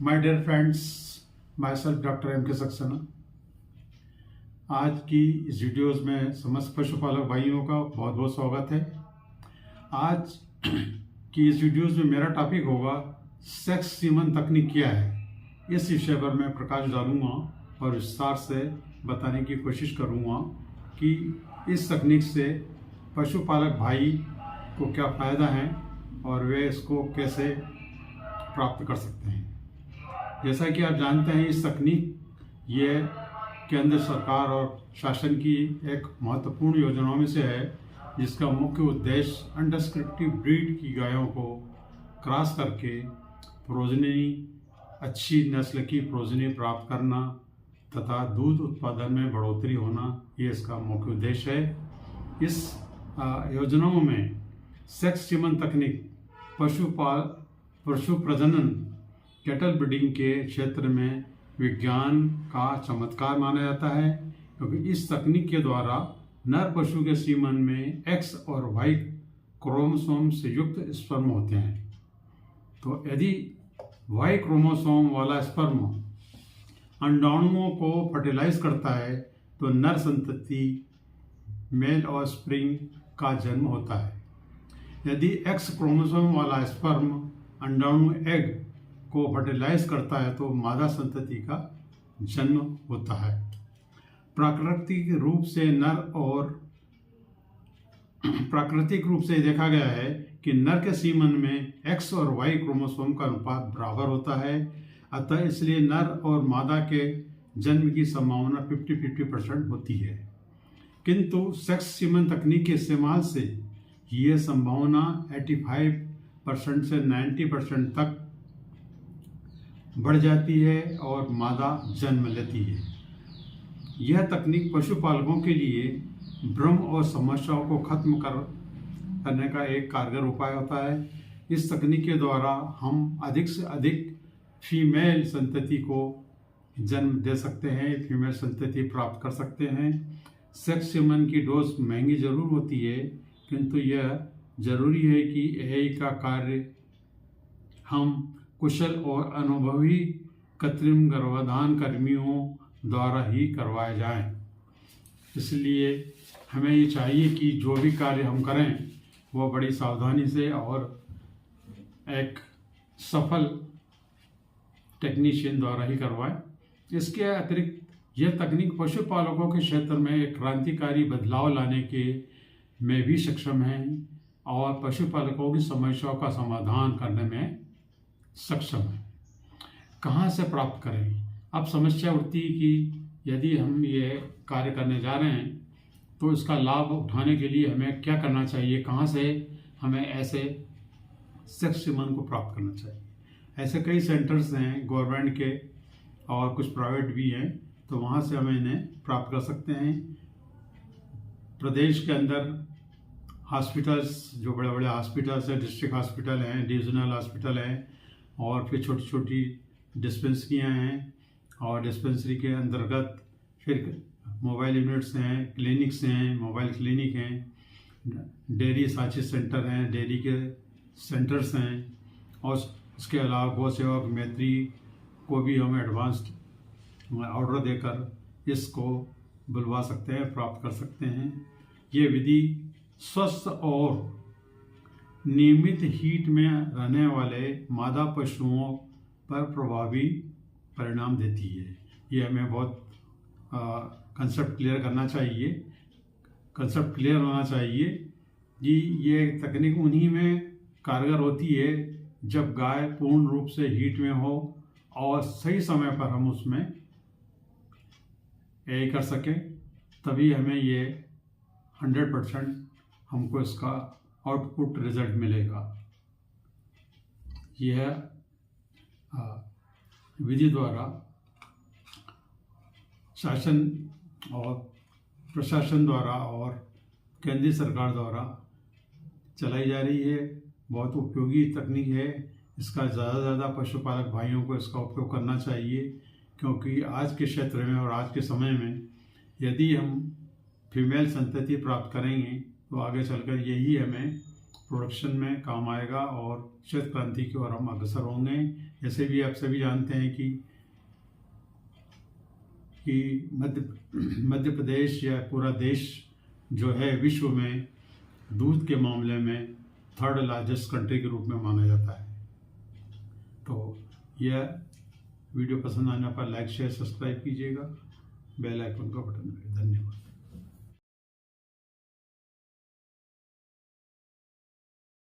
My dear friends, myself doctor M K Saxena. आज की इस वीडियोस में समस्त पशुपालक भाइयों का बहुत बहुत स्वागत है। आज की इस वीडियोस में मेरा टॉपिक होगा सेक्स सीमन तकनीक क्या है। इस विषय पर मैं प्रकाश डालूंगा और विस्तार से बताने की कोशिश करूंगा कि इस तकनीक से पशुपालक भाई को क्या फ़ायदा है और वे इसको कैसे प्राप्त कर सकते हैं। जैसा कि आप जानते हैं, इस तकनीक ये केंद्र सरकार और शासन की एक महत्वपूर्ण योजनाओं में से है, जिसका मुख्य उद्देश्य अंडरस्क्रिप्टिव ब्रीड की गायों को क्रॉस करके अच्छी नस्ल की प्रोजनी प्राप्त करना तथा दूध उत्पादन में बढ़ोतरी होना, ये इसका मुख्य उद्देश्य है। इस योजनाओं में सेक्स सीमन तकनीक पशु प्रजनन कैटल ब्रीडिंग के क्षेत्र में विज्ञान का चमत्कार माना जाता है, क्योंकि इस तकनीक के द्वारा नर पशु के सीमन में एक्स और वाई क्रोमोसोम से युक्त स्पर्म होते हैं। तो यदि वाई क्रोमोसोम वाला स्पर्म अंडाणुओं को फर्टिलाइज करता है तो नर संतति मेल और स्प्रिंग का जन्म होता है। यदि एक्स क्रोमोसोम वाला स्पर्म अंडाणु एग को फर्टिलाइज करता है तो मादा संतति का जन्म होता है। प्राकृतिक रूप से देखा गया है कि नर के सीमन में एक्स और वाई क्रोमोसोम का अनुपात बराबर होता है, अतः इसलिए नर और मादा के जन्म की संभावना 50-50% होती है। किंतु सेक्स सीमन तकनीक के इस्तेमाल से ये संभावना 85% से 90% तक बढ़ जाती है और मादा जन्म लेती है। यह तकनीक पशुपालकों के लिए भ्रम और समस्याओं को खत्म करने का एक कारगर उपाय होता है। इस तकनीक के द्वारा हम अधिक से अधिक फीमेल संतति को जन्म दे सकते हैं, फीमेल संतति प्राप्त कर सकते हैं। सेक्स सीमन की डोज महंगी जरूर होती है, किंतु यह जरूरी है कि एआई का कार्य हम कुशल और अनुभवी कृत्रिम गर्भाधान कर्मियों द्वारा ही करवाए जाएं। इसलिए हमें ये चाहिए कि जो भी कार्य हम करें वो बड़ी सावधानी से और एक सफल टेक्नीशियन द्वारा ही करवाएं। इसके अतिरिक्त यह तकनीक पशुपालकों के क्षेत्र में एक क्रांतिकारी बदलाव लाने के में भी सक्षम है और पशुपालकों की समस्याओं का समाधान करने में सक्षम है। कहाँ से प्राप्त करें? अब समस्या उठती है कि यदि हम ये कार्य करने जा रहे हैं तो इसका लाभ उठाने के लिए हमें क्या करना चाहिए, कहाँ से हमें ऐसे सेक्स सीमन को प्राप्त करना चाहिए। ऐसे कई सेंटर्स हैं गवर्नमेंट के और कुछ प्राइवेट भी हैं, तो वहाँ से हम इन्हें प्राप्त कर सकते हैं। प्रदेश के अंदर हॉस्पिटल्स, जो बड़े बड़े हॉस्पिटल्स हैं, डिस्ट्रिक्ट हॉस्पिटल हैं, डिविजनल हॉस्पिटल हैं, और फिर छोटी छोटी डिस्पेंसरियाँ हैं, और डिस्पेंसरी के अंतर्गत फिर मोबाइल यूनिट्स हैं, क्लिनिक्स हैं, मोबाइल क्लिनिक हैं, डेयरी साक्षी सेंटर हैं, डेयरी के सेंटर्स हैं, और इसके अलावा गौ सेवक मैत्री को भी हम एडवांस्ड ऑर्डर देकर इसको बुलवा सकते हैं, प्राप्त कर सकते हैं। ये विधि स्वस्थ और नियमित हीट में रहने वाले मादा पशुओं पर प्रभावी परिणाम देती है। ये हमें बहुत कंसेप्ट क्लियर होना चाहिए कि ये तकनीक उन्हीं में कारगर होती है जब गाय पूर्ण रूप से हीट में हो और सही समय पर हम उसमें यही कर सकें, तभी हमें ये 100% हमको इसका आउटपुट रिजल्ट मिलेगा। यह विधि द्वारा शासन और प्रशासन द्वारा और केंद्रीय सरकार द्वारा चलाई जा रही है। बहुत उपयोगी तकनीक है। इसका ज़्यादा से ज़्यादा पशुपालक भाइयों को इसका उपयोग करना चाहिए, क्योंकि आज के क्षेत्र में और आज के समय में यदि हम फीमेल संतति प्राप्त करेंगे तो आगे चलकर यही हमें प्रोडक्शन में काम आएगा और श्वेत क्रांति की ओर हम अग्रसर होंगे। जैसे भी आप सभी जानते हैं कि मध्य प्रदेश या पूरा देश जो है विश्व में दूध के मामले में थर्ड लार्जेस्ट कंट्री के रूप में माना जाता है। तो यह वीडियो पसंद आने पर लाइक शेयर सब्सक्राइब कीजिएगा, बेल आइकन का बटन दबाइए। धन्यवाद।